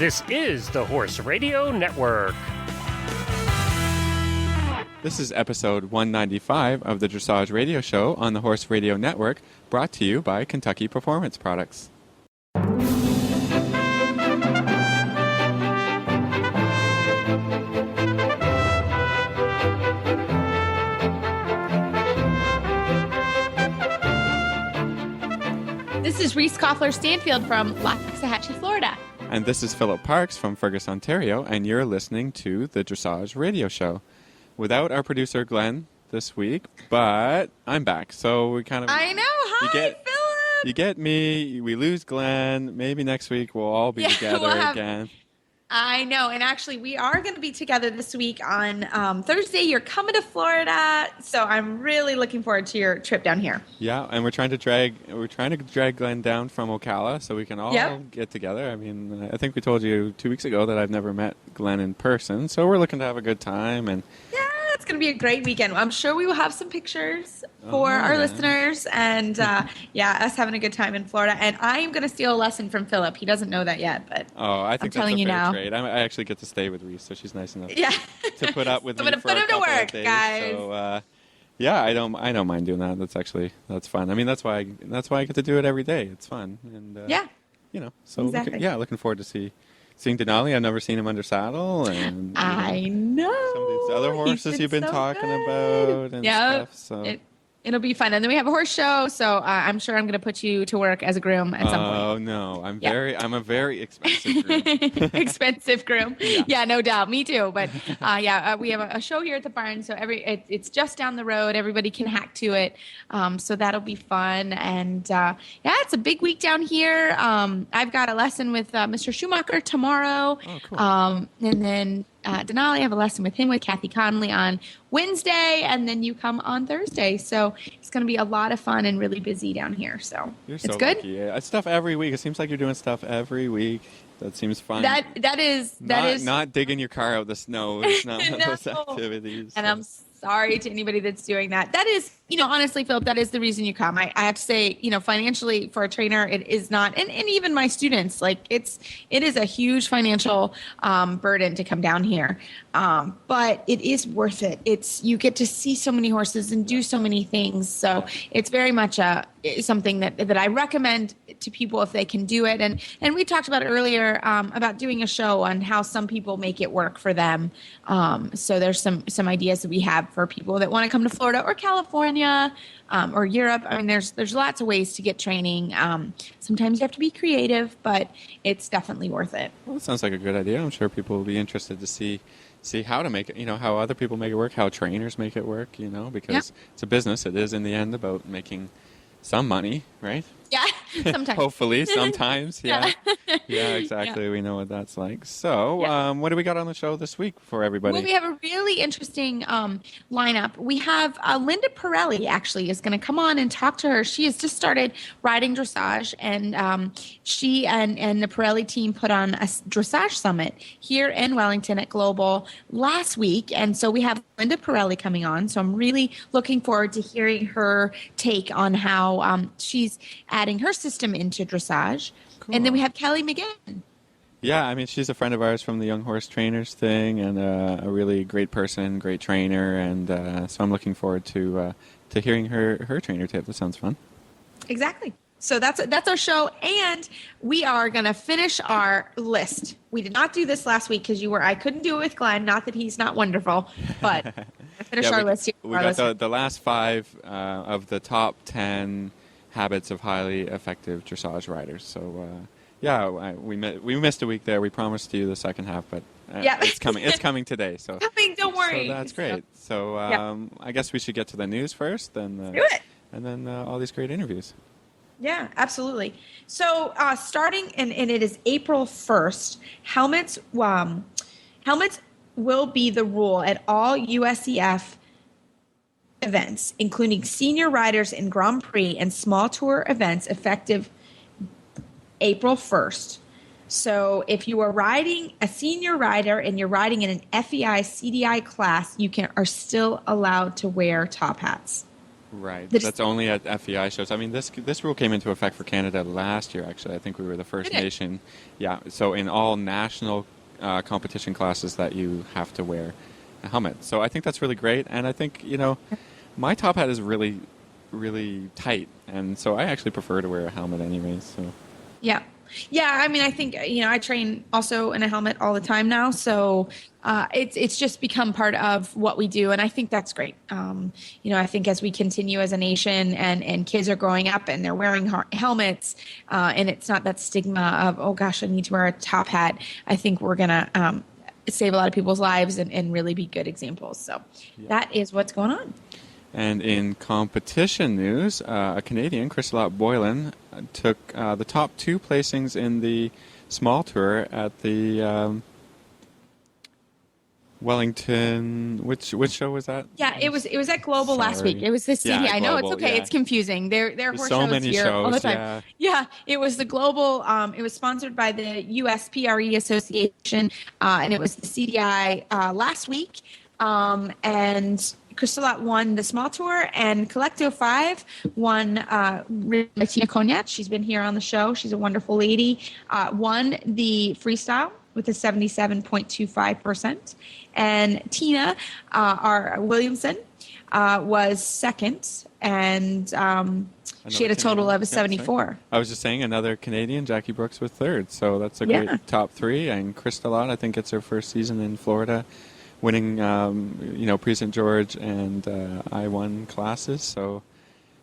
This is the Horse Radio Network. This is episode 195 of the Dressage Radio Show on the Horse Radio Network, brought to you by Kentucky Performance Products. This is Reese Koffler-Stanfield from Waxahachie, Florida. And this is Philip Parks from Fergus, Ontario, and you're listening to the Dressage Radio Show. Without our producer, Glenn, this week, but I'm back, so we kind of... I know! Hi, Philip! You get me, we lose Glenn, maybe next week we'll all be together again. I know, and actually we are going to be together this week on Thursday. You're coming to Florida, so I'm really looking forward to your trip down here. Yeah, and we're trying to drag Glenn down from Ocala so we can all get together. I mean, I think we told you 2 weeks ago that I've never met Glenn in person, so we're looking to have a good time. And yeah, it's going to be a great weekend. I'm sure we will have some pictures for our listeners, and us having a good time in Florida. And I am going to steal a lesson from Philip. He doesn't know that yet, but I think I'm telling you now. Trade. I actually get to stay with Reese, so she's nice enough to put up with so me I'm for a couple to work, of days. guys. So I don't mind doing that. That's fun. I mean, that's why I get to do it every day. It's fun, and so exactly. Looking forward to seeing Denali. I've never seen him under saddle, and I know some of these other horses you've been talking about and stuff. So it'll be fun, and then we have a horse show. So I'm sure I'm going to put you to work as a groom at some point. Oh no, I'm a very expensive groom. Expensive groom. Yeah, no doubt. Me too. But we have a show here at the barn, so it's just down the road. Everybody can hack to it. So that'll be fun, and it's a big week down here. I've got a lesson with Mr. Schumacher tomorrow. Oh, cool. And then Denali, I have a lesson with him with Kathy Conley on Wednesday, and then you come on Thursday. So it's going to be a lot of fun and really busy down here. So it's so good. Lucky. Yeah, it's stuff every week. It seems like you're doing stuff every week. That seems fun. That is not digging your car out of the snow. It's not one of those activities. And I'm sorry to anybody that's doing that. That is, honestly, Philip, that is the reason you come. I have to say, financially for a trainer, it is not, and even my students, like it is a huge financial burden to come down here. But it is worth it. You get to see so many horses and do so many things. So it's very much something that I recommend to people if they can do it. And we talked about earlier about doing a show on how some people make it work for them. So there's some ideas that we have for people that want to come to Florida or California or Europe. I mean, there's lots of ways to get training. Sometimes you have to be creative, but it's definitely worth it. Well, it sounds like a good idea. I'm sure people will be interested to see how to make it, how other people make it work, how trainers make it work, because it's a business. It is in the end about making some money, right? Yeah, sometimes. Hopefully, sometimes, yeah. Yeah, exactly. Yeah. We know what that's like. So, what do we got on the show this week for everybody? Well, we have a really interesting lineup. We have Linda Parelli, actually, is going to come on and talk to her. She has just started riding dressage, and she and the Parelli team put on a dressage summit here in Wellington at Global last week. And so we have Linda Parelli coming on. So I'm really looking forward to hearing her take on how she's adding her system into dressage. Cool. And then we have Kelly McGinn. Yeah, I mean, she's a friend of ours from the Young Horse Trainers thing, and a really great person, great trainer, and so I'm looking forward to hearing her trainer tip. That sounds fun. Exactly. So that's our show, and we are going to finish our list. We did not do this last week because I couldn't do it with Glenn. Not that he's not wonderful, but finish our list here. We got the last 5 of the top 10 habits of highly effective dressage riders. So, we missed a week there. We promised you the second half, but it's coming. It's coming today. So don't worry. So that's great. So I guess we should get to the news first, then do it, and then all these great interviews. Yeah, absolutely. So starting and it is April 1st, helmets will be the rule at all USEF events, including senior riders in Grand Prix and small tour events, effective April 1st. So if you are riding a senior rider and you're riding in an FEI CDI class, you are still allowed to wear top hats. Right. That's only at FEI shows. I mean, this rule came into effect for Canada last year, actually. I think we were the first nation. Yeah. So in all national competition classes that you have to wear a helmet. So I think that's really great. And I think, my top hat is really, really tight. And so I actually prefer to wear a helmet anyways. So. Yeah. Yeah, I mean, I think, I train also in a helmet all the time now. So it's just become part of what we do. And I think that's great. I think as we continue as a nation and kids are growing up and they're wearing helmets and it's not that stigma of, oh, gosh, I need to wear a top hat. I think we're going to save a lot of people's lives and really be good examples. So that is what's going on. And in competition news, a Canadian, Christolotte Boylan, took the top 2 placings in the small tour at the Wellington. Which show was that? Yeah, it was at Global last week. It was the CDI. Yeah, I know it's okay. Yeah. It's confusing. There are horse so shows many here shows, all the time. Yeah, it was the Global. It was sponsored by the USPRE Association, and it was the CDI last week. And Christolotte won the small tour, and Collecto 5 won by Tina Cognac. She's been here on the show. She's a wonderful lady. Won the freestyle with a 77.25%. And Tina Williamson was second, and she had a total of a 74. I was just saying another Canadian, Jackie Brooks, with third. So that's a great top 3. And Christolotte, I think it's her first season in Florida, winning, Prix St. George and I-1 classes. So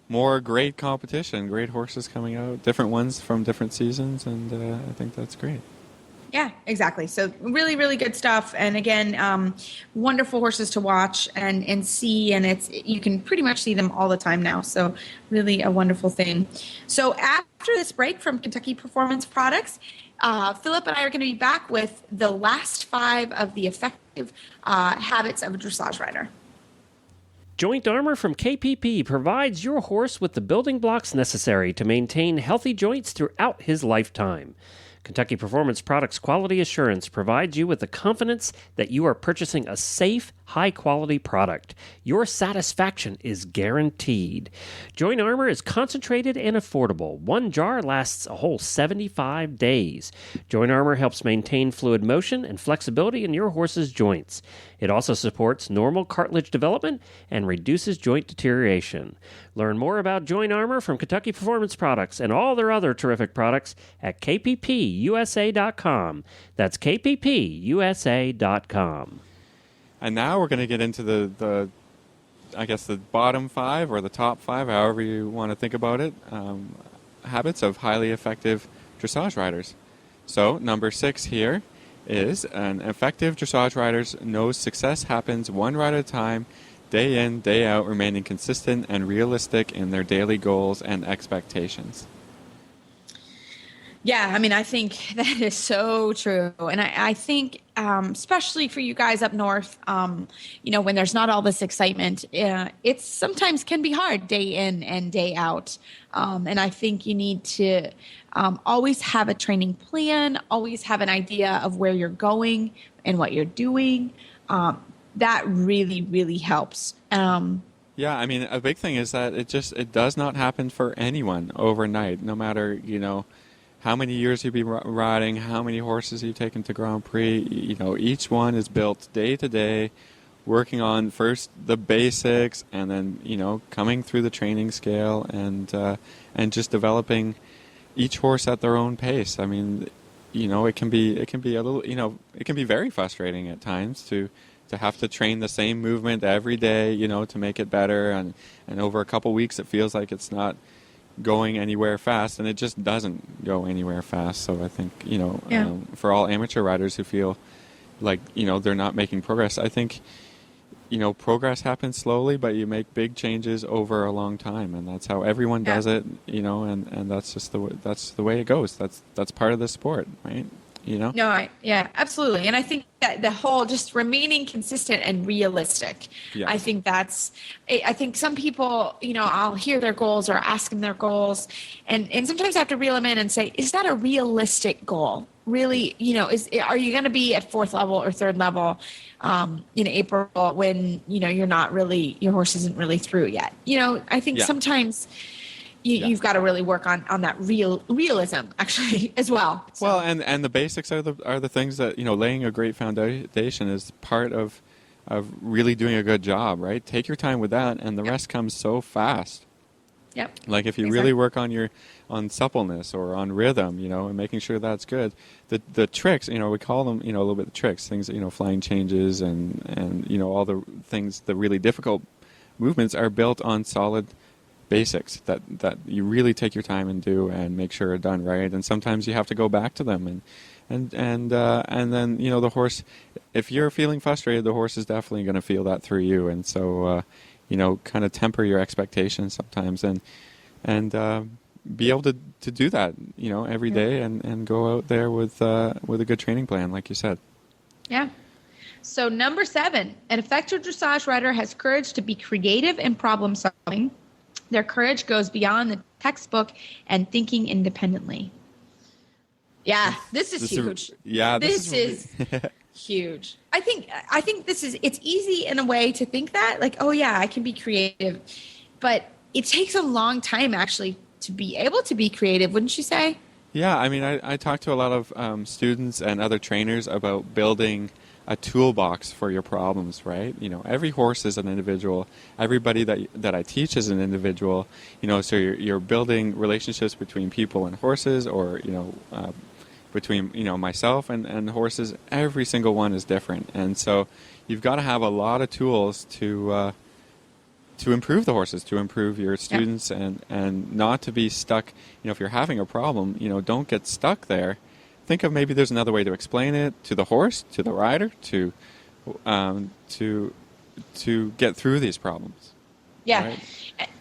more great competition, great horses coming out, different ones from different seasons, and I think that's great. Yeah, exactly. So really, really good stuff. And again, wonderful horses to watch and see. And you can pretty much see them all the time now. So really a wonderful thing. So after this break from Kentucky Performance Products, Philip and I are going to be back with the last 5 of the effective habits of a dressage rider. Joint Armor from KPP provides your horse with the building blocks necessary to maintain healthy joints throughout his lifetime. Kentucky Performance Products Quality Assurance provides you with the confidence that you are purchasing a safe, high-quality product. Your satisfaction is guaranteed. Joint Armor is concentrated and affordable. 1 jar lasts a whole 75 days. Joint Armor helps maintain fluid motion and flexibility in your horse's joints. It also supports normal cartilage development and reduces joint deterioration. Learn more about Joint Armor from Kentucky Performance Products and all their other terrific products at kppusa.com. That's kppusa.com. And now we're going to get into the bottom 5 or the top 5, however you want to think about it, habits of highly effective dressage riders. So number 6 here is an effective dressage rider knows success happens one ride at a time, day in, day out, remaining consistent and realistic in their daily goals and expectations. Yeah, I mean, I think that is so true. And I think, especially for you guys up north, when there's not all this excitement, it sometimes can be hard day in and day out. And I think you need to always have a training plan, always have an idea of where you're going and what you're doing. That really, really helps. Yeah, I mean, a big thing is that it does not happen for anyone overnight, no matter, how many years you've been riding, how many horses you've taken to Grand Prix. Each one is built day to day, working on first the basics, and then coming through the training scale and just developing each horse at their own pace. I mean, it can be a little, it can be very frustrating at times to have to train the same movement every day, to make it better, and over a couple weeks it feels like it's not going anywhere fast, and it just doesn't go anywhere fast. So I think for all amateur riders who feel like they're not making progress, I think progress happens slowly, but you make big changes over a long time, and that's how everyone does it. And that's just the way it goes. That's part of the sport, right? No, absolutely. And I think that the whole just remaining consistent and realistic, I think I think some people, I'll hear their goals or ask them their goals. And sometimes I have to reel them in and say, is that a realistic goal? really, are you going to be at 4th level or 3rd level in April when, you're not really, your horse isn't really through yet? I think sometimes you've got to really work on that realism actually as well. So. Well, and the basics are the things that, laying a great foundation is part of really doing a good job, right? Take your time with that, and the rest comes so fast. Yep. Like if you really work on suppleness or on rhythm, and making sure that's good. The tricks, we call them, a little bit of tricks, things, flying changes and all the things, the really difficult movements are built on solid basics that you really take your time and do and make sure are done right. And sometimes you have to go back to them and then, the horse, if you're feeling frustrated, the horse is definitely going to feel that through you. And so, kind of temper your expectations sometimes and be able to do that, every day and go out there with a good training plan, like you said. Yeah. So number 7, an effective dressage rider has courage to be creative in problem solving. Their courage goes beyond the textbook and thinking independently. Yeah, this is huge. This is huge. I think it's easy in a way to think that, like, oh yeah, I can be creative, but it takes a long time actually to be able to be creative, wouldn't you say? Yeah, I mean, I talk to a lot of students and other trainers about building a toolbox for your problems, right? Every horse is an individual. Everybody that I teach is an individual. So you're building relationships between people and horses, or between myself and horses. Every single one is different, and so you've got to have a lot of tools to improve the horses, to improve your students, and not to be stuck. If you're having a problem, don't get stuck there. Think of maybe there's another way to explain it to the horse, to the rider, to get through these problems. Yeah. Right?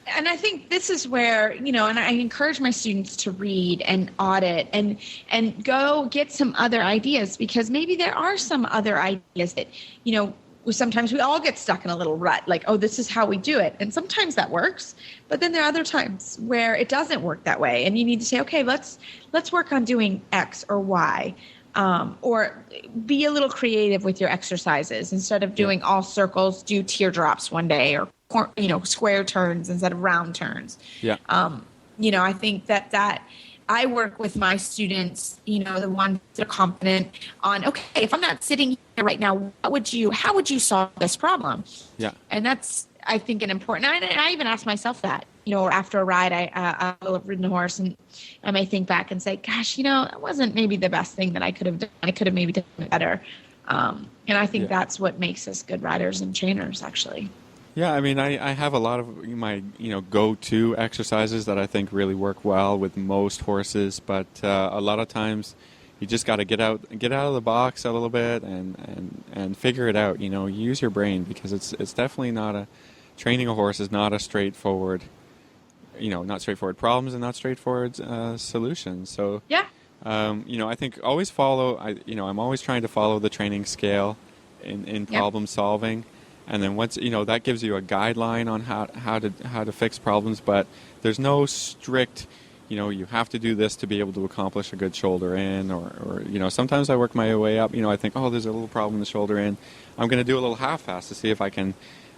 And I think this is where, and I encourage my students to read and audit and go get some other ideas, because maybe there are some other ideas that, sometimes we all get stuck in a little rut, like, oh, this is how we do it. And sometimes that works, but then there are other times where it doesn't work that way. And you need to say, okay, let's work on doing X or Y, or be a little creative with your exercises. Instead of doing all circles, do teardrops one day, or, square turns instead of round turns. Yeah. I think that I work with my students, the ones that are confident on, okay, if I'm not sitting here right now, how would you solve this problem? Yeah. And that's, I think, an important, and I even ask myself that, or after a ride, I will have ridden a horse and I may think back and say, gosh, that wasn't maybe the best thing that I could have done. I could have maybe done it better. And I think that's what makes us good riders and trainers, actually. Yeah, I mean, I have a lot of my go-to exercises that I think really work well with most horses, but a lot of times you just got to get out of the box a little bit and figure it out. Use your brain, because it's definitely training a horse is not a straightforward, not straightforward problems and not straightforward solutions. So I think always follow. I'm always trying to follow the training scale in problem solving. And then once that gives you a guideline on how to fix problems, but there's no strict, you have to do this to be able to accomplish a good shoulder in, or sometimes I work my way up. I think, oh, there's a little problem in the shoulder in. I'm going to do a little half-fast to see if I can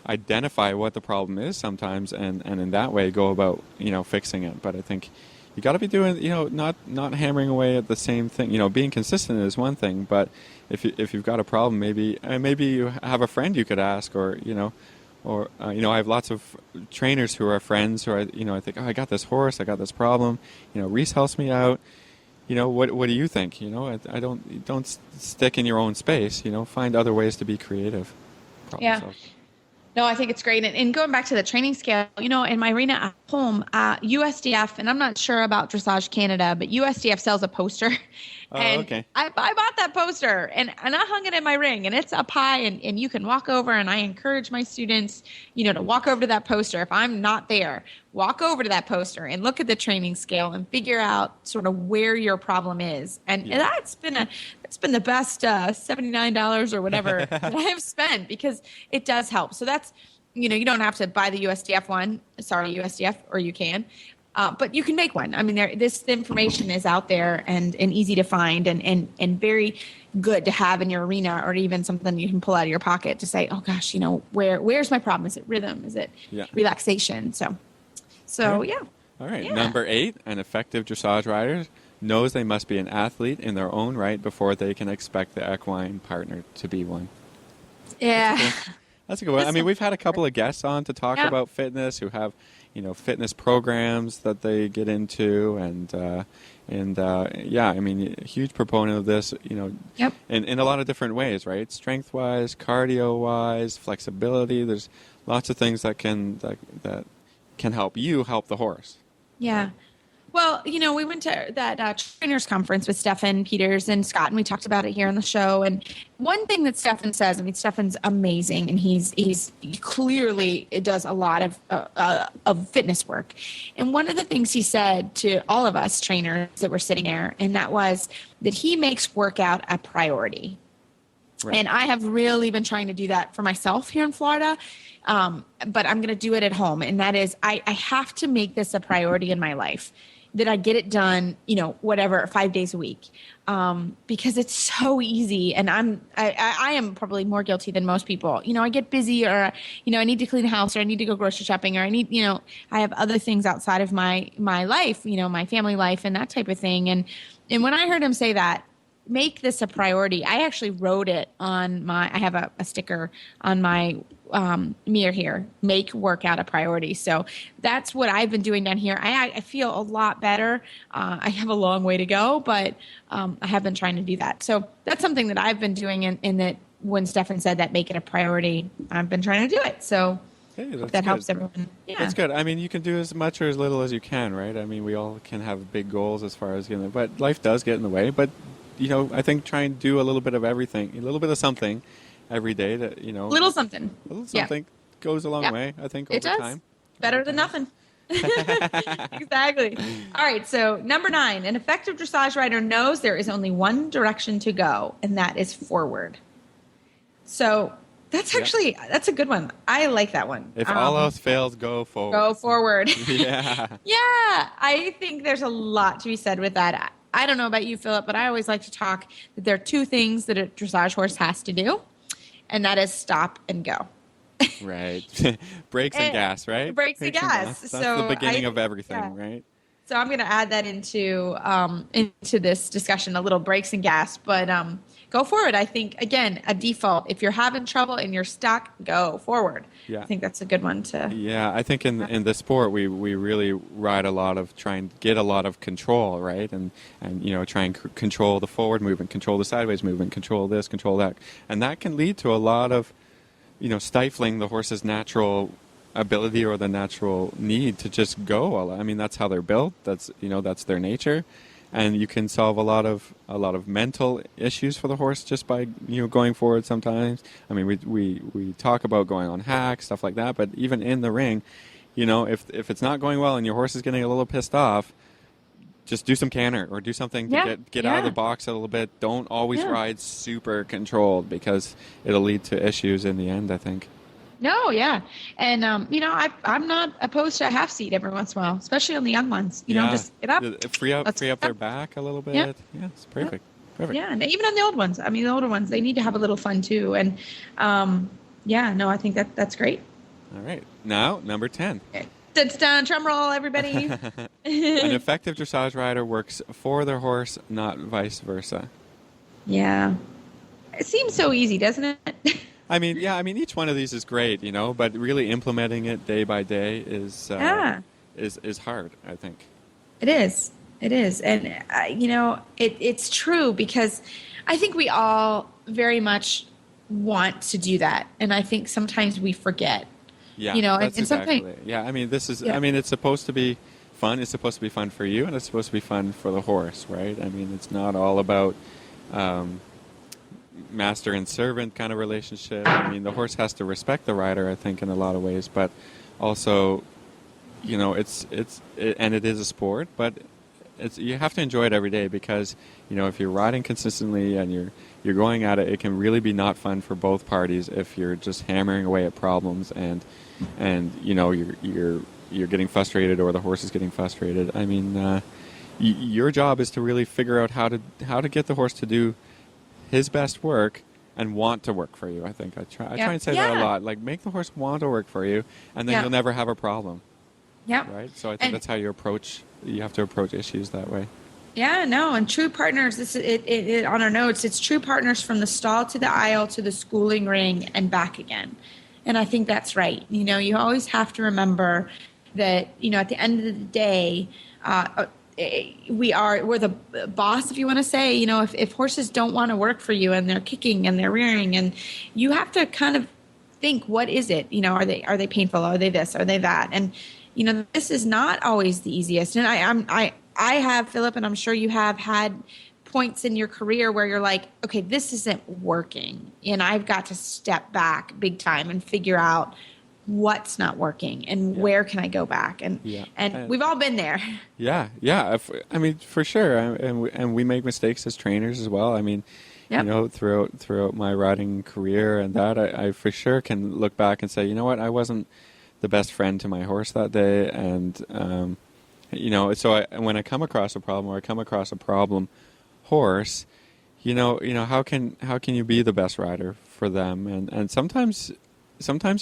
identify what the problem is sometimes, and in that way go about fixing it. But I think you got to be doing not hammering away at the same thing. Being consistent is one thing, but if you've got a problem, maybe you have a friend you could ask, or I have lots of trainers who are friends who are I think, oh, I got this horse, I got this problem, Reese helps me out. What do you think? I don't stick in your own space. Find other ways to be creative. No, I think it's great. And going back to the training scale, in my arena at home, USDF, and I'm not sure about Dressage Canada, but USDF sells a poster. And okay. I bought that poster and I hung it in my ring, and it's up high, and you can walk over, and I encourage my students, to walk over to that poster. If I'm not there, walk over to that poster and look at the training scale and figure out sort of where your problem is. And that's been the best $79 or whatever that I've spent, because it does help. So that's, you don't have to buy the USDF one. Sorry, USDF, or you can. but you can make one. I mean, this information is out there and easy to find and very good to have in your arena, or even something you can pull out of your pocket to say, oh gosh, where's my problem? Is it rhythm? Is it relaxation? So yeah. All right. Yeah. Number 8, an effective dressage rider knows they must be an athlete in their own right before they can expect the equine partner to be one. Yeah. That's a good one. I mean, we've had a couple of guests on to talk about fitness who have, fitness programs that they get into, and I mean, a huge proponent of this, in a lot of different ways, right? Strength-wise, cardio-wise, flexibility. There's lots of things that can help you help the horse. Yeah. Well, we went to that trainers conference with Stefan Peters and Scott, and we talked about it here on the show. And one thing that Stefan says, I mean, Stefan's amazing, and he clearly does a lot of fitness work. And one of the things he said to all of us trainers that were sitting there, and that was that he makes workout a priority. Right. And I have really been trying to do that for myself here in Florida. But I'm going to do it at home. And that is, I have to make this a priority in my life, that I get it done, 5 days a week. Because it's so easy. And I am probably more guilty than most people. I get busy, or, I need to clean the house, or I need to go grocery shopping, or I need, I have other things outside of my life, my family life and that type of thing. And when I heard him say that, make this a priority, I actually wrote it on I have a sticker on my mirror here, make workout a priority. So that's what I've been doing down here. I feel a lot better. I have a long way to go, but I have been trying to do that. So that's something that I've been doing, in that when Stefan said that, make it a priority, I've been trying to do it. So that helps everyone. Yeah. That's good. I mean, you can do as much or as little as you can, right? I mean, we all can have big goals as far as, but life does get in the way. But, I think try and do a little bit of everything, a little bit of something every day that, little something goes a long way, I think, over time. Better than nothing. Exactly. All right. So number 9, an effective dressage rider knows there is only one direction to go, and that is forward. So that's actually, that's a good one. I like that one. If all else fails, go forward. Go forward. Yeah. Yeah. I think there's a lot to be said with that. I don't know about you, Philip, but I always like to talk that there are 2 things that a dressage horse has to do, and that is stop and go. Right. Brakes and gas, right? Brakes and gas. That's the beginning of everything, right? So I'm going to add that into this discussion, a little brakes and gas, but go forward. I think, again, a default. If you're having trouble and you're stuck, go forward. Yeah. I think that's a good one to. Yeah, I think in the sport we really ride a lot of try and get a lot of control, right? And try and control the forward movement, control the sideways movement, control this, control that, and that can lead to a lot of stifling the horse's natural ability or the natural need to just go. I mean, that's how they're built. That's that's their nature. And you can solve a lot of mental issues for the horse just by going forward sometimes. I mean, we talk about going on hacks, stuff like that, but even in the ring, if it's not going well and your horse is getting a little pissed off, just do some canter or do something to get out of the box a little bit. Don't always ride super controlled, because it'll lead to issues in the end, I think. No, yeah. And, I'm not opposed to a half seat every once in a while, especially on the young ones. Just get up. Free up their back a little bit. Yeah, it's perfect. Yeah. Perfect. Yeah, and even on the old ones. I mean, the older ones, they need to have a little fun too. And, I think that's great. All right. Now, number 10. Okay. Drum roll, everybody. An effective dressage rider works for their horse, not vice versa. Yeah. It seems so easy, doesn't it? I mean, each one of these is great, but really implementing it day by day is hard, I think. It is. And, it's true, because I think we all very much want to do that. And I think sometimes we forget. Yeah, that's exactly it. Yeah, I mean, it's supposed to be fun. It's supposed to be fun for you, and it's supposed to be fun for the horse, right? I mean, it's not all about master and servant kind of relationship. I mean, the horse has to respect the rider, I think, in a lot of ways, but also, it is a sport, but you have to enjoy it every day, because if you're riding consistently and you're going at it, it can really be not fun for both parties if you're just hammering away at problems and you're you're getting frustrated or the horse is getting frustrated. I mean, your job is to really figure out how to get the horse to do his best work and want to work for you. I think I try and say that a lot. Like, make the horse want to work for you, and then you'll never have a problem. Yeah. Right. So I think that's how you have to approach issues that way. Yeah, no, and true partners, on our notes, it's true partners from the stall to the aisle to the schooling ring and back again. And I think that's right. You always have to remember that, at the end of the day, we're the boss, if you want to say. If horses don't want to work for you and they're kicking and they're rearing, and you have to kind of think, what is it? Are they painful? Are they this? Are they that? And this is not always the easiest. And I have, Philip, and I'm sure you have had points in your career where you're like, okay, this isn't working, and I've got to step back big time and figure out what's not working and where can I go back. And we've all been there. Yeah. I mean, for sure. And we make mistakes as trainers as well. I mean, throughout my riding career and that, I for sure can look back and say, you know what, I wasn't the best friend to my horse that day. And, so when I come across a problem, or I come across a problem horse, how can you be the best rider for them? And sometimes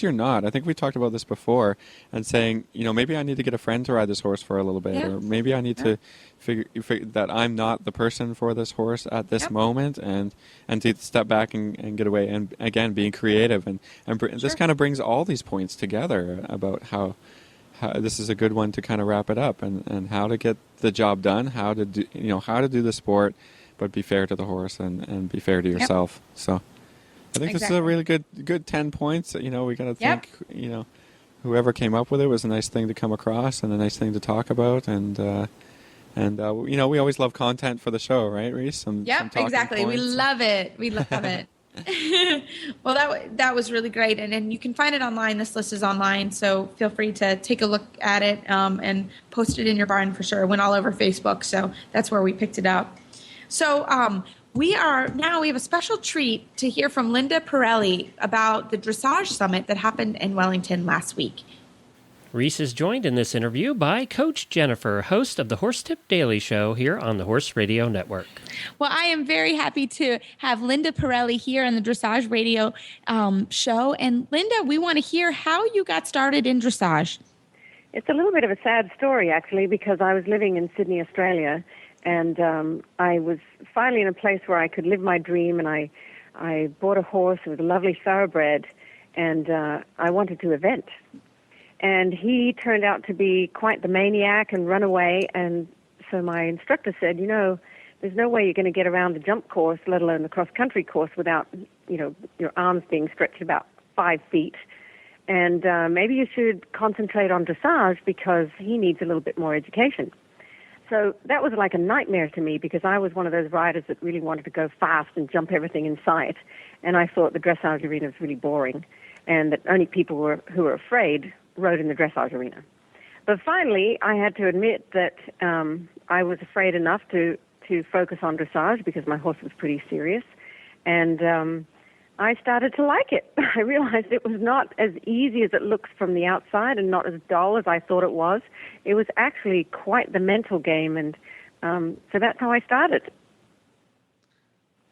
you're not. I think we talked about this before, and saying, maybe I need to get a friend to ride this horse for a little bit, or maybe I need to figure that I'm not the person for this horse at this moment, and to step back and get away, and again, being creative, and this kind of brings all these points together about how this is a good one to kind of wrap it up, and how to get the job done, how to do the sport, but be fair to the horse and be fair to yourself. So I think this is a really good 10 points. We got to think, whoever came up with it was a nice thing to come across and a nice thing to talk about. And we always love content for the show, right, Reese? Some exactly. Points. We love it. We love it. Well, that was really great. And you can find it online. This list is online. So feel free to take a look at it and post it in your barn for sure. It went all over Facebook. So that's where we picked it up. So, we have a special treat to hear from Linda Parelli about the Dressage Summit that happened in Wellington last week. Reese is joined in this interview by Coach Jennifer, host of the Horse Tip Daily Show here on the Horse Radio Network. Well, I am very happy to have Linda Parelli here on the Dressage Radio show. And Linda, we want to hear how you got started in dressage. It's a little bit of a sad story, actually, because I was living in Sydney, Australia, and I was finally in a place where I could live my dream, and I bought a horse. It was a lovely thoroughbred, and I wanted to event. And he turned out to be quite the maniac and run away, and so my instructor said, there's no way you're going to get around the jump course, let alone the cross-country course, without, your arms being stretched about 5 feet. And maybe you should concentrate on dressage because he needs a little bit more education. So that was like a nightmare to me because I was one of those riders that really wanted to go fast and jump everything in sight. And I thought the dressage arena was really boring and that only people who were afraid rode in the dressage arena. But finally, I had to admit that I was afraid enough to focus on dressage because my horse was pretty serious. And I started to like it. I realized it was not as easy as it looks from the outside and not as dull as I thought it was. It was actually quite the mental game, and so that's how I started.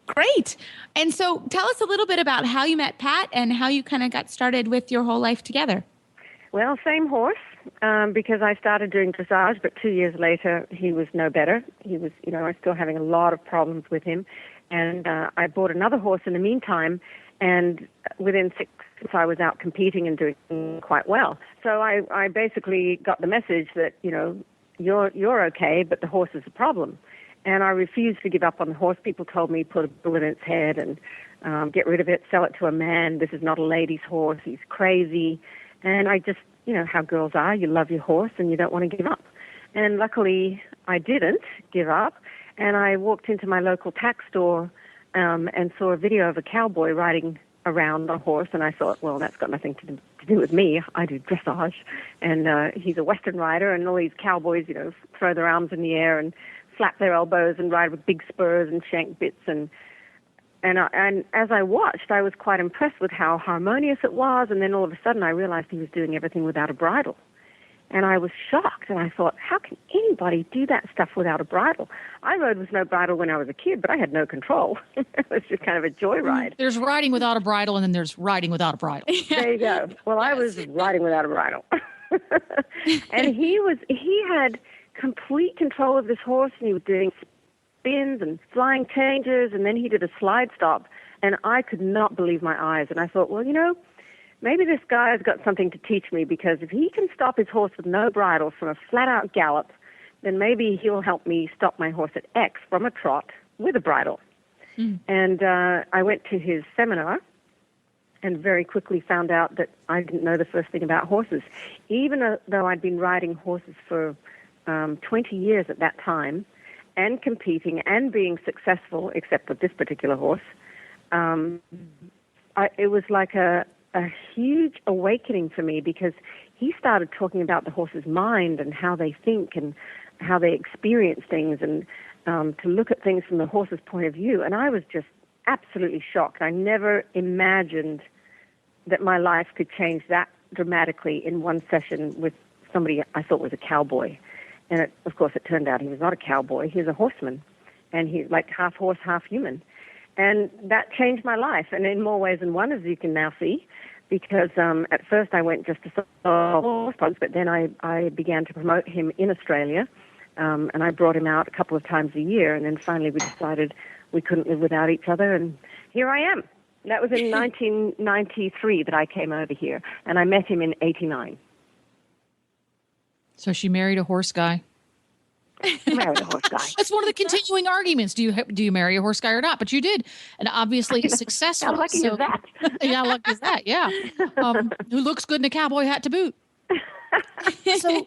Great. And so tell us a little bit about how you met Pat and how you kind of got started with your whole life together. Well, same horse, because I started doing dressage, but 2 years later, he was no better. He was, I was still having a lot of problems with him. And I bought another horse in the meantime, and within 6 months I was out competing and doing quite well. So I basically got the message that, you're okay, but the horse is the problem. And I refused to give up on the horse. People told me put a bullet in its head and get rid of it, sell it to a man. This is not a lady's horse. He's crazy. And I just, how girls are. You love your horse and you don't want to give up. And luckily I didn't give up. And I walked into my local tack store and saw a video of a cowboy riding around on a horse, and I thought, well, that's got nothing to do with me. I do dressage, and he's a Western rider, and all these cowboys, throw their arms in the air and flap their elbows and ride with big spurs and shank bits. And as I watched, I was quite impressed with how harmonious it was, and then all of a sudden I realized he was doing everything without a bridle. And I was shocked, and I thought, how can anybody do that stuff without a bridle? I rode with no bridle when I was a kid, but I had no control. It was just kind of a joyride. There's riding without a bridle, and then there's riding without a bridle. There you go. Well, I was riding without a bridle. And he had complete control of this horse, and he was doing spins and flying changes, and then he did a slide stop, and I could not believe my eyes. And I thought, well, maybe this guy has got something to teach me, because if he can stop his horse with no bridle from a flat-out gallop, then maybe he'll help me stop my horse at X from a trot with a bridle. And I went to his seminar and very quickly found out that I didn't know the first thing about horses. Even though I'd been riding horses for 20 years at that time and competing and being successful, except with this particular horse, it was like a huge awakening for me, because he started talking about the horse's mind and how they think and how they experience things, and to look at things from the horse's point of view. And I was just absolutely shocked. I never imagined that my life could change that dramatically in one session with somebody I thought was a cowboy. And of course, it turned out he was not a cowboy. He was a horseman, and he's like half horse, half human. And that changed my life, and in more ways than one, as you can now see, because at first I went just to sell horse pugs, but then I began to promote him in Australia, and I brought him out a couple of times a year, and then finally we decided we couldn't live without each other, and here I am. That was in 1993 that I came over here, and I met him in 89. So she married a horse guy. Married a horse guy. That's one of the continuing arguments. Do you marry a horse guy or not? But you did, and obviously he's successful. How lucky is that? Yeah, how lucky is that? Yeah, who looks good in a cowboy hat to boot. So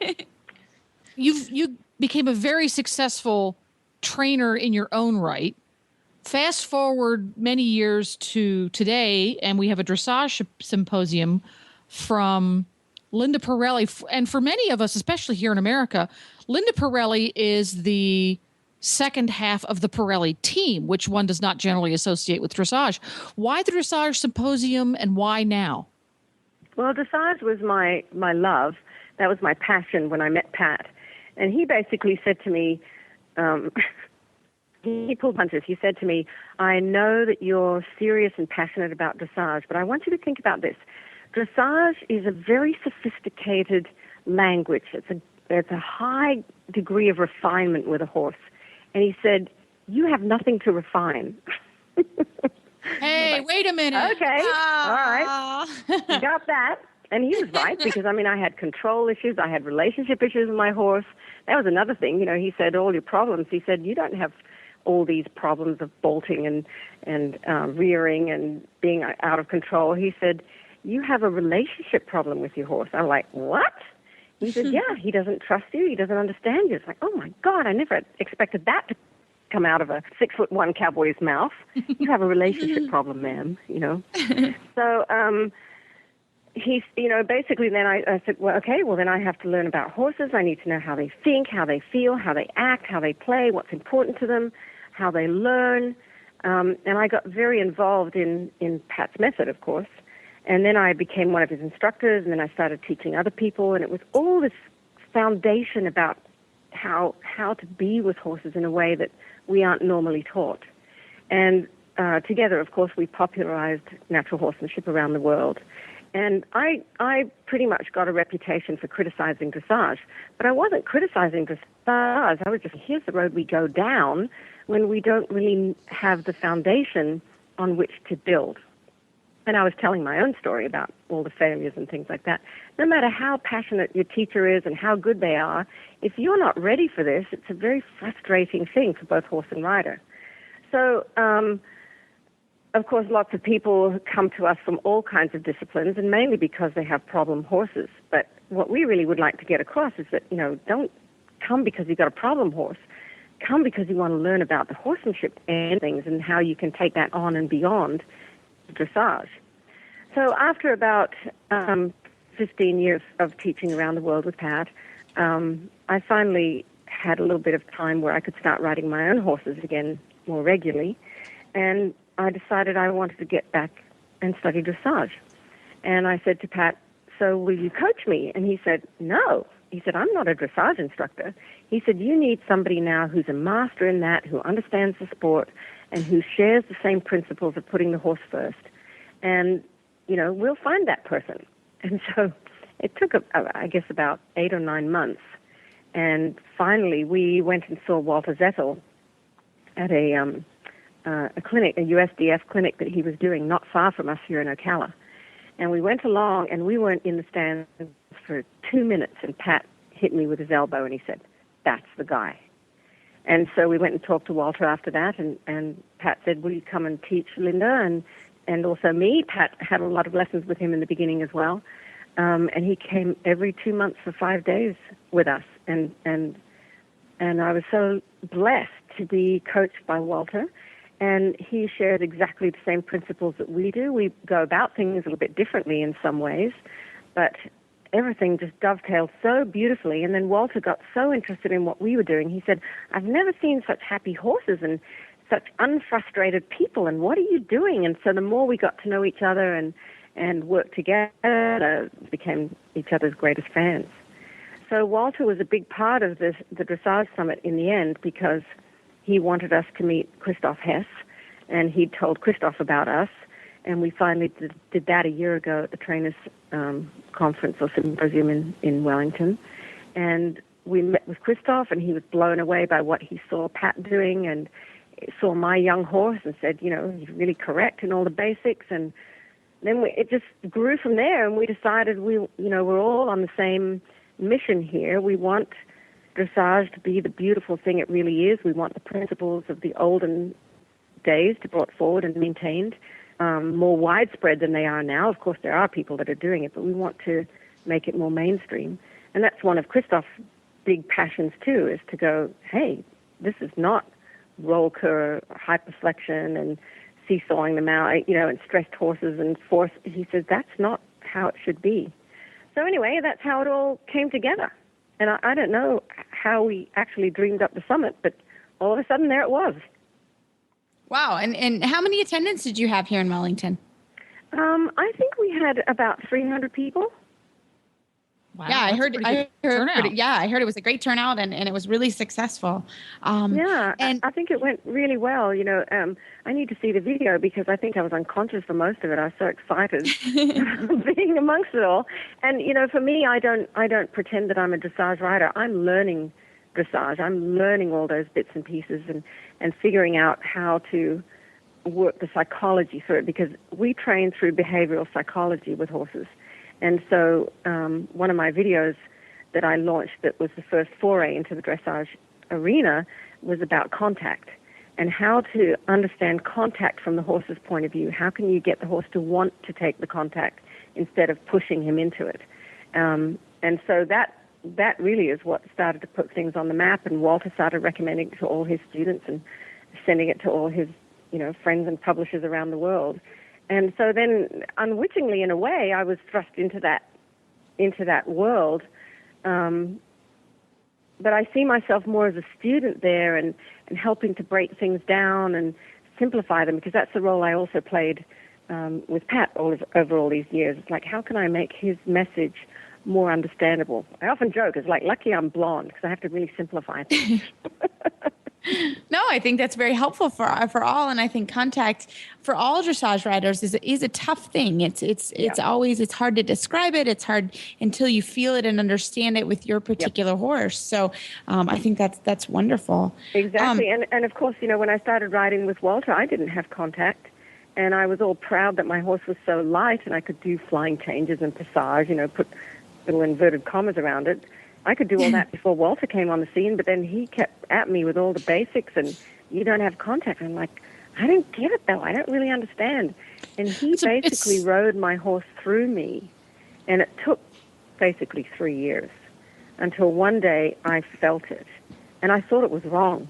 you became a very successful trainer in your own right. Fast forward many years to today, and we have a dressage symposium from Linda Parelli. And for many of us, especially here in America, Linda Parelli is the second half of the Parelli team, which one does not generally associate with dressage. Why the dressage symposium, and why now? Well, dressage was my love. That was my passion when I met Pat. And he basically said to me, he pulled punches. He said to me, I know that you're serious and passionate about dressage, but I want you to think about this. Dressage is a very sophisticated language. It's a high degree of refinement with a horse. And he said, you have nothing to refine. Hey, wait a minute. Okay, all right. You got that. And he was right, because, I had control issues. I had relationship issues with my horse. That was another thing. He said, all your problems. He said, you don't have all these problems of bolting and rearing and being out of control. He said, you have a relationship problem with your horse. I'm like, what? He said, yeah, he doesn't trust you. He doesn't understand you. It's like, oh, my God, I never expected that to come out of a 6'1" cowboy's mouth. You have a relationship problem, ma'am, So he's, basically then I said, well, okay, well, then I have to learn about horses. I need to know how they think, how they feel, how they act, how they play, what's important to them, how they learn. And I got very involved in Pat's method, of course. And then I became one of his instructors, and then I started teaching other people, and it was all this foundation about how to be with horses in a way that we aren't normally taught. And together, of course, we popularized natural horsemanship around the world. And I pretty much got a reputation for criticizing dressage, but I wasn't criticizing dressage. I was just, here's the road we go down when we don't really have the foundation on which to build. And I was telling my own story about all the failures and things like that. No matter how passionate your teacher is and how good they are, if you're not ready for this, it's a very frustrating thing for both horse and rider. So, of course, lots of people come to us from all kinds of disciplines, and mainly because they have problem horses. But what we really would like to get across is that, don't come because you've got a problem horse. Come because you want to learn about the horsemanship and things and how you can take that on and beyond dressage. So after about 15 years of teaching around the world with Pat, I finally had a little bit of time where I could start riding my own horses again more regularly, and I decided I wanted to get back and study dressage. And I said to Pat, so will you coach me? And he said, no, he said, I'm not a dressage instructor. He said, you need somebody now who's a master in that, who understands the sport, and who shares the same principles of putting the horse first. And, we'll find that person. And so it took, I guess, about 8 or 9 months. And finally, we went and saw Walter Zettel at a clinic, a USDF clinic that he was doing not far from us here in Ocala. And we went along, and we weren't in the stand for 2 minutes, and Pat hit me with his elbow, and he said, that's the guy. And so we went and talked to Walter after that, and Pat said, will you come and teach Linda and also me? Pat had a lot of lessons with him in the beginning as well. And he came every 2 months for 5 days with us. And I was so blessed to be coached by Walter. And he shared exactly the same principles that we do. We go about things a little bit differently in some ways, but everything just dovetailed so beautifully. And then Walter got so interested in what we were doing. He said, I've never seen such happy horses and such unfrustrated people, and what are you doing? And so the more we got to know each other and work together, became each other's greatest fans. So Walter was a big part of the Dressage Summit in the end, because he wanted us to meet Christoph Hess, and he told Christoph about us, and we finally did that a year ago at the Trainers Conference or Symposium in Wellington. And we met with Christoph, and he was blown away by what he saw Pat doing, and saw my young horse and said, he's really correct in all the basics. And then it just grew from there, and we decided we're all on the same mission here. We want dressage to be the beautiful thing it really is. We want the principles of the olden days to be brought forward and maintained, more widespread than they are now. Of course, there are people that are doing it, but we want to make it more mainstream. And that's one of Christoph's big passions, too, is to go, hey, this is not roll curve, hyperflexion, and seesawing them out, and stressed horses and force. He says that's not how it should be. So anyway, that's how it all came together. And I don't know how we actually dreamed up the summit, but all of a sudden there it was. Wow. And how many attendants did you have here in Wellington? I think we had about 300 people. Wow, yeah, I heard it was a great turnout, and it was really successul. And I think it went really well. I need to see the video because I think I was unconscious for most of it. I was so excited being amongst it all. And for me, I don't pretend that I'm a dressage rider. I'm learning dressage. I'm learning all those bits and pieces and figuring out how to work the psychology through it, because we train through behavioral psychology with horses. And so one of my videos that I launched that was the first foray into the dressage arena was about contact and how to understand contact from the horse's point of view. How can you get the horse to want to take the contact instead of pushing him into it? And so that really is what started to put things on the map, and Walter started recommending it to all his students and sending it to all his friends and publishers around the world. And so then, unwittingly, in a way, I was thrust into that world. But I see myself more as a student there and helping to break things down and simplify them, because that's the role I also played with Pat over all these years. It's like, how can I make his message more understandable? I often joke, it's like, lucky I'm blonde, because I have to really simplify things. No, I think that's very helpful for all, and I think contact for all dressage riders is a tough thing. It's hard to describe it. It's hard until you feel it and understand it with your particular horse. So I think that's wonderful. Exactly, and of course, when I started riding with Walter, I didn't have contact, and I was all proud that my horse was so light and I could do flying changes and passage. Put little inverted commas around it. I could do all that before Walter came on the scene, but then he kept at me with all the basics, and you don't have contact. I'm like, I don't get it, though. I don't really understand. And he basically rode my horse through me, and it took basically 3 years until one day I felt it, and I thought it was wrong.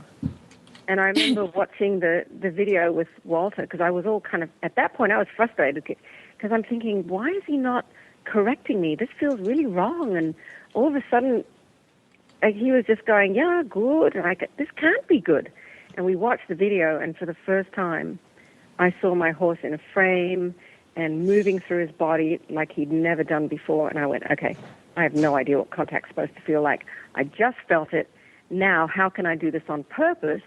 And I remember watching the video with Walter, because I was all kind of, at that point I was frustrated, because I'm thinking, why is he not correcting me? This feels really wrong. And all of a sudden, he was just going, yeah, good. And I go, this can't be good. And we watched the video, and for the first time, I saw my horse in a frame and moving through his body like he'd never done before. And I went, okay, I have no idea what contact's supposed to feel like. I just felt it. Now, how can I do this on purpose?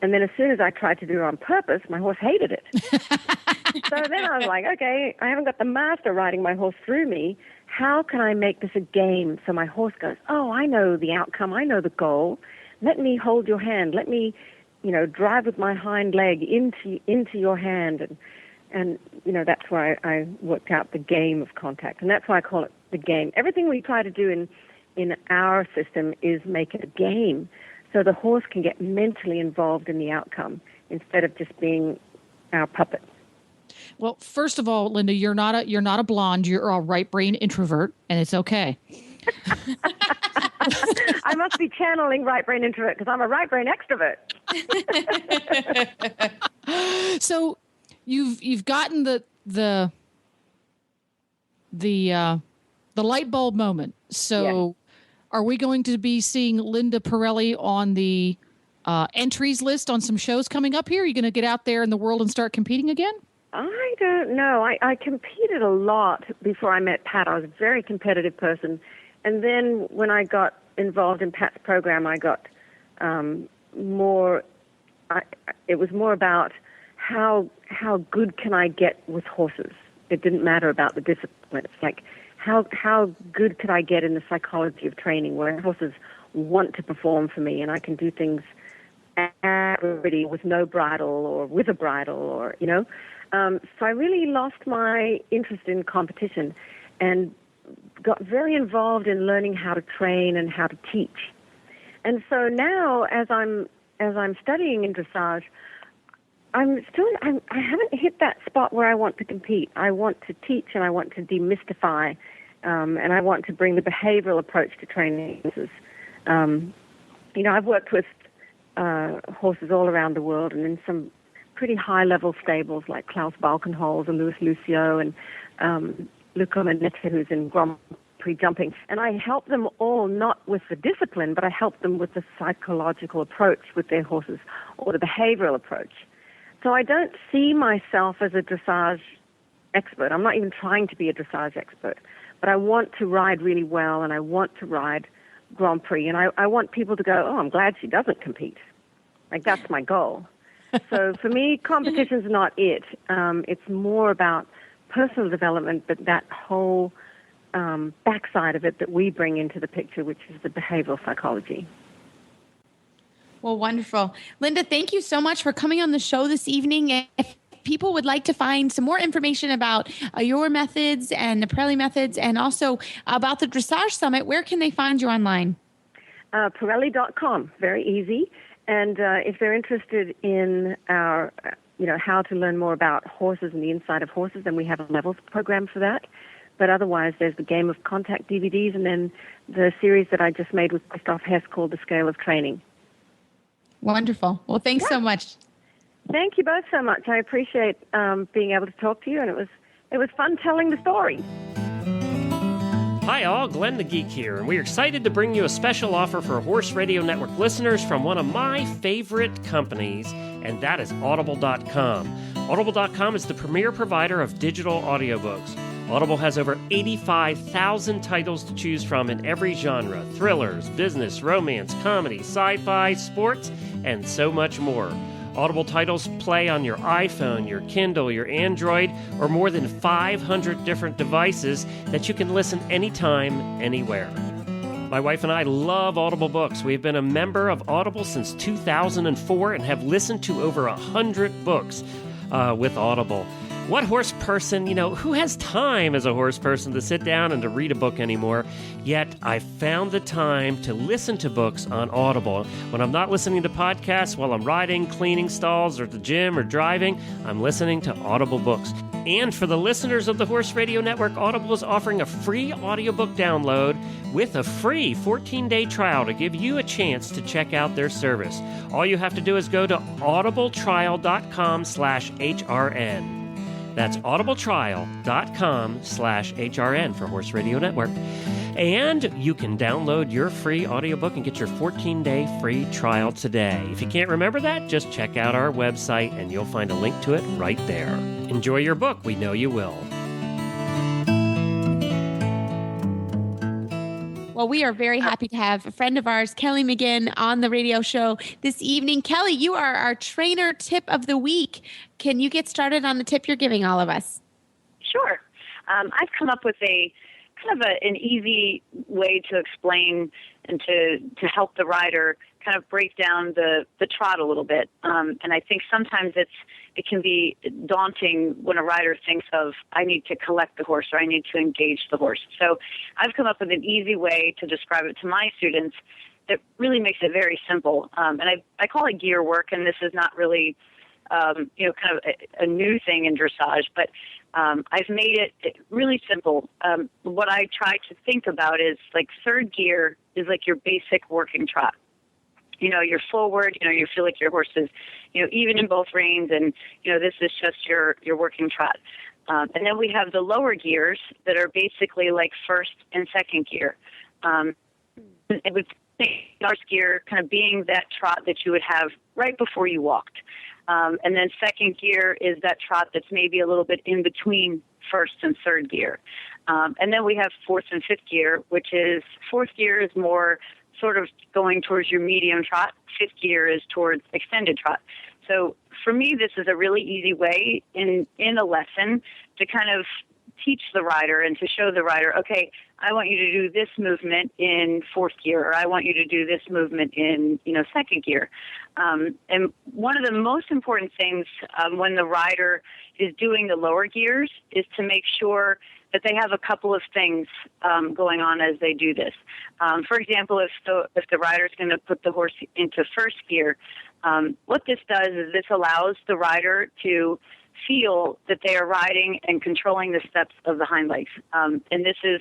And then as soon as I tried to do it on purpose, my horse hated it. So then I was like, okay, I haven't got the master riding my horse through me. How can I make this a game so my horse goes, oh, I know the outcome. I know the goal. Let me hold your hand. Let me, drive with my hind leg into your hand. And that's why I worked out the game of contact. And that's why I call it the game. Everything we try to do in our system is make it a game so the horse can get mentally involved in the outcome instead of just being our puppet. Well, first of all, Linda, you're not a blonde. You're a right brain introvert, and it's okay. I must be channeling right brain introvert because I'm a right brain extrovert. So you've gotten the light bulb moment. So Yes. Are we going to be seeing Linda Parelli on the entries list on some shows coming up here? Are you going to get out there in the world and start competing again? I don't know. I competed a lot before I met Pat. I was a very competitive person. And then when I got involved in Pat's program, I got it was more about how good can I get with horses. It didn't matter about the discipline. It's like, how good could I get in the psychology of training where horses want to perform for me and I can do things already with no bridle or with a bridle or, So I really lost my interest in competition and got very involved in learning how to train and how to teach. And so now, as I'm studying in dressage, I haven't hit that spot where I want to compete. I want to teach and I want to demystify, and I want to bring the behavioral approach to training horses. I've worked with horses all around the world and in some pretty high-level stables like Klaus Balkenholz and Louis Lucio and Luca Manetta, who's in Grand Prix jumping. And I help them all not with the discipline, but I help them with the psychological approach with their horses or the behavioral approach. So I don't see myself as a dressage expert. I'm not even trying to be a dressage expert. But I want to ride really well, and I want to ride Grand Prix. And I want people to go, oh, I'm glad she doesn't compete. Like, that's my goal. So for me, competition's not it. It's more about personal development, but that whole backside of it that we bring into the picture, which is the behavioral psychology. Well, wonderful. Linda, thank you so much for coming on the show this evening. If people would like to find some more information about your methods and the Parelli methods and also about the Dressage Summit, where can they find you online? Parelli.com, very easy. And if they're interested in our, how to learn more about horses and the inside of horses, then we have a levels program for that. But otherwise, there's the Game of Contact DVDs and then the series that I just made with Christoph Hess called The Scale of Training. Wonderful. Well, thanks so much. Thank you both so much. I appreciate being able to talk to you, and it was fun telling the story. Hi all, Glenn the Geek here, and we're excited to bring you a special offer for Horse Radio Network listeners from one of my favorite companies, and that is Audible.com. Audible.com is the premier provider of digital audiobooks. Audible has over 85,000 titles to choose from in every genre: thrillers, business, romance, comedy, sci-fi, sports, and so much more. Audible titles play on your iPhone, your Kindle, your Android, or more than 500 different devices that you can listen anytime, anywhere. My wife and I love Audible books. We've been a member of Audible since 2004 and have listened to over 100 books with Audible. What horse person, who has time as a horse person to sit down and to read a book anymore? Yet I found the time to listen to books on Audible. When I'm not listening to podcasts while I'm riding, cleaning stalls, or at the gym or driving, I'm listening to Audible books. And for the listeners of the Horse Radio Network, Audible is offering a free audiobook download with a free 14-day trial to give you a chance to check out their service. All you have to do is go to audibletrial.com/HRN. That's audibletrial.com/HRN for Horse Radio Network. And you can download your free audiobook and get your 14-day free trial today. If you can't remember that, just check out our website and you'll find a link to it right there. Enjoy your book. We know you will. Well, we are very happy to have a friend of ours, Kelly McGinn, on the radio show this evening. Kelly, you are our trainer tip of the week. Can you get started on the tip you're giving all of us? Sure. I've come up with an easy way to explain and to help the rider kind of break down the trot a little bit. And I think sometimes it can be daunting when a rider thinks of, I need to collect the horse or I need to engage the horse. So I've come up with an easy way to describe it to my students that really makes it very simple. And I call it gear work, and this is not really, kind of a new thing in dressage, but I've made it really simple. What I try to think about is like third gear is like your basic working trot. You're forward, you feel like your horse is, even in both reins, and, this is just your working trot. And then we have the lower gears that are basically like first and second gear. And with first gear kind of being that trot that you would have right before you walked. And then second gear is that trot that's maybe a little bit in between first and third gear. And then we have fourth and fifth gear, which is fourth gear is more sort of going towards your medium trot. Fifth gear is towards extended trot. So for me, this is a really easy way in a lesson to kind of teach the rider and to show the rider, okay, I want you to do this movement in fourth gear, or I want you to do this movement in, second gear. And one of the most important things when the rider is doing the lower gears is to make sure that they have a couple of things going on as they do this. For example, if the rider is going to put the horse into first gear, what this does is this allows the rider to feel that they are riding and controlling the steps of the hind legs. And this is,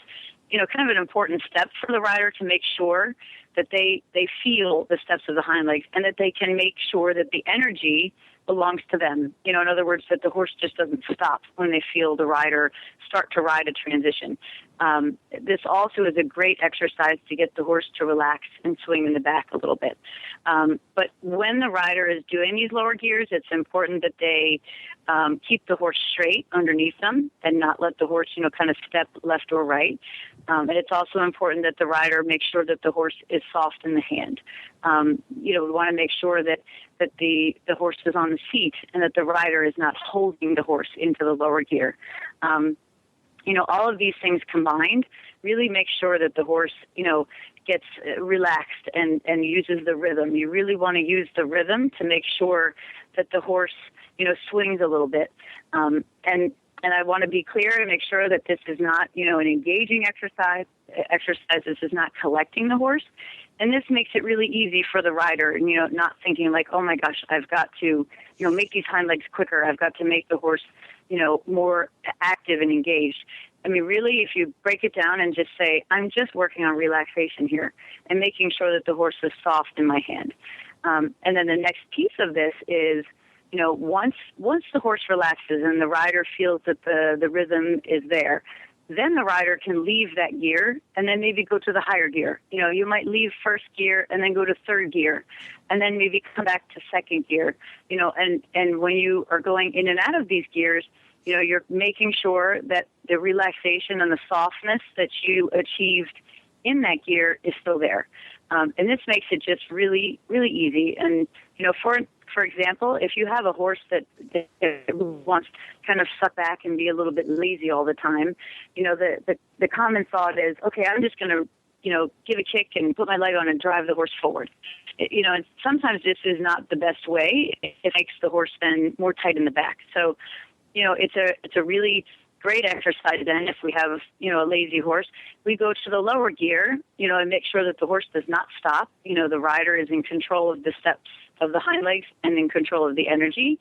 kind of an important step for the rider to make sure that they feel the steps of the hind legs and that they can make sure that the energy belongs to them. In other words, that the horse just doesn't stop when they feel the rider start to ride a transition. This also is a great exercise to get the horse to relax and swing in the back a little bit. But when the rider is doing these lower gears, it's important that they keep the horse straight underneath them and not let the horse, kind of step left or right. And it's also important that the rider make sure that the horse is soft in the hand. We want to make sure that the horse is on the seat and that the rider is not holding the horse into the lower gear. All of these things combined really make sure that the horse, gets relaxed and uses the rhythm. You really want to use the rhythm to make sure that the horse, swings a little bit. And I want to be clear and make sure that this is not, an engaging exercise. This is not collecting the horse. And this makes it really easy for the rider, not thinking like, oh my gosh, I've got to, make these hind legs quicker. I've got to make the horse, more active and engaged. I mean, really, if you break it down and just say, I'm just working on relaxation here and making sure that the horse is soft in my hand. And then the next piece of this is, once the horse relaxes and the rider feels that the rhythm is there, then the rider can leave that gear and then maybe go to the higher gear. You might leave first gear and then go to third gear and then maybe come back to second gear, and when you are going in and out of these gears, you're making sure that the relaxation and the softness that you achieved in that gear is still there. And this makes it just really, really easy. And, for example, if you have a horse that wants to kind of suck back and be a little bit lazy all the time, the common thought is, okay, I'm just going to, give a kick and put my leg on and drive the horse forward. And sometimes this is not the best way. It makes the horse then more tight in the back. So, it's a really great exercise then if we have, a lazy horse. We go to the lower gear, and make sure that the horse does not stop. The rider is in control of the steps of the hind legs and in control of the energy.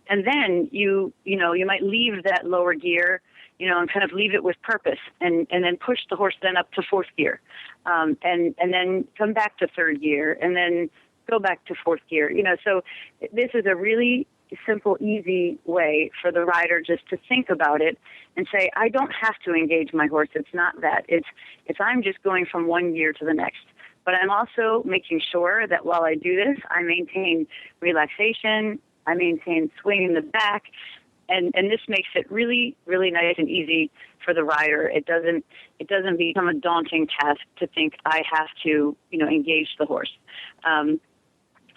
And then you might leave that lower gear, and kind of leave it with purpose and then push the horse then up to fourth gear, and then come back to third gear and then go back to fourth gear. So this is a really simple, easy way for the rider just to think about it and say, I don't have to engage my horse. It's not that. It's I'm just going from one gear to the next. But I'm also making sure that while I do this, I maintain relaxation, I maintain swing in the back, and this makes it really, really nice and easy for the rider. It doesn't become a daunting task to think I have to, engage the horse.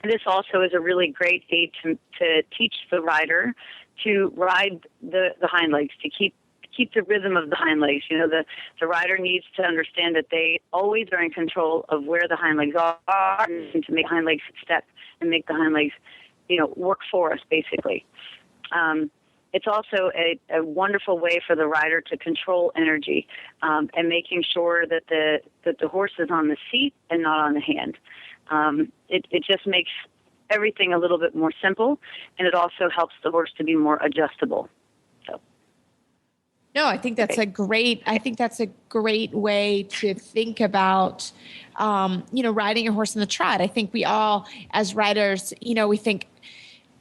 This also is a really great aid to teach the rider to ride the hind legs, to keep the rhythm of the hind legs. The rider needs to understand that they always are in control of where the hind legs are, and to make hind legs step and make the hind legs, work for us, basically. It's also a wonderful way for the rider to control energy, and making sure that the horse is on the seat and not on the hand. It just makes everything a little bit more simple, and it also helps the horse to be more adjustable. So. No, I think that's a great way to think about, riding a horse in the trot. I think we all, as riders, we think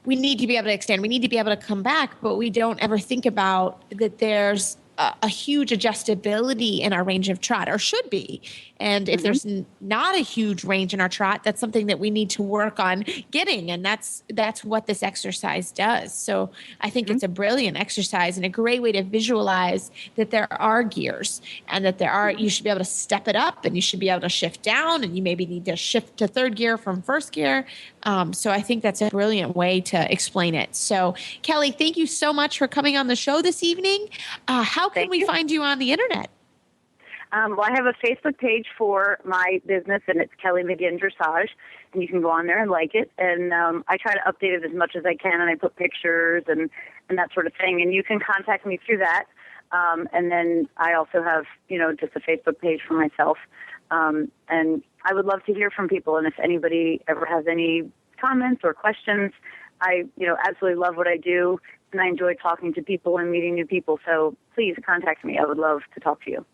we need to be able to extend, we need to be able to come back, but we don't ever think about that there's a huge adjustability in our range of trot, or should be. And if there's not a huge range in our trot, that's something that we need to work on getting. And that's what this exercise does. So I think it's a brilliant exercise and a great way to visualize that there are gears, and that you should be able to step it up, and you should be able to shift down, and you maybe need to shift to third gear from first gear. So I think that's a brilliant way to explain it. So Kelly, thank you so much for coming on the show this evening. How can we find you on the internet? Well, I have a Facebook page for my business, and it's Kelly McGinn Dressage, and you can go on there and like it. And I try to update it as much as I can, and I put pictures and that sort of thing. And you can contact me through that. And then I also have, just a Facebook page for myself. And I would love to hear from people. And if anybody ever has any comments or questions, I, absolutely love what I do, and I enjoy talking to people and meeting new people. So please contact me. I would love to talk to you.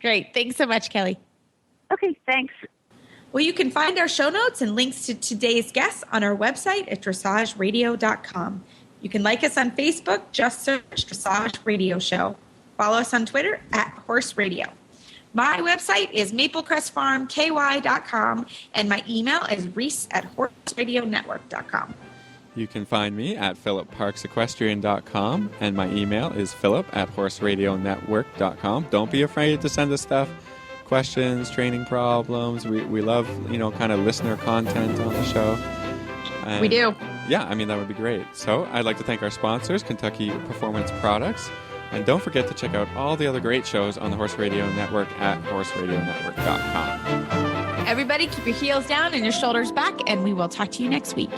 Great. Thanks so much, Kelly. Okay, thanks. Well, you can find our show notes and links to today's guests on our website at dressageradio.com. You can like us on Facebook, just search Dressage Radio Show. Follow us on Twitter at Horse Radio. My website is maplecrestfarmky.com, and my email is reese@horseradionetwork.com. You can find me at philipparksequestrian.com, and my email is philip@horseradionetwork.com. Don't be afraid to send us stuff, questions, training problems. We love, kind of listener content on the show. And we do. Yeah, that would be great. So I'd like to thank our sponsors, Kentucky Performance Products. And don't forget to check out all the other great shows on the Horse Radio Network at horseradionetwork.com. Everybody, keep your heels down and your shoulders back, and we will talk to you next week.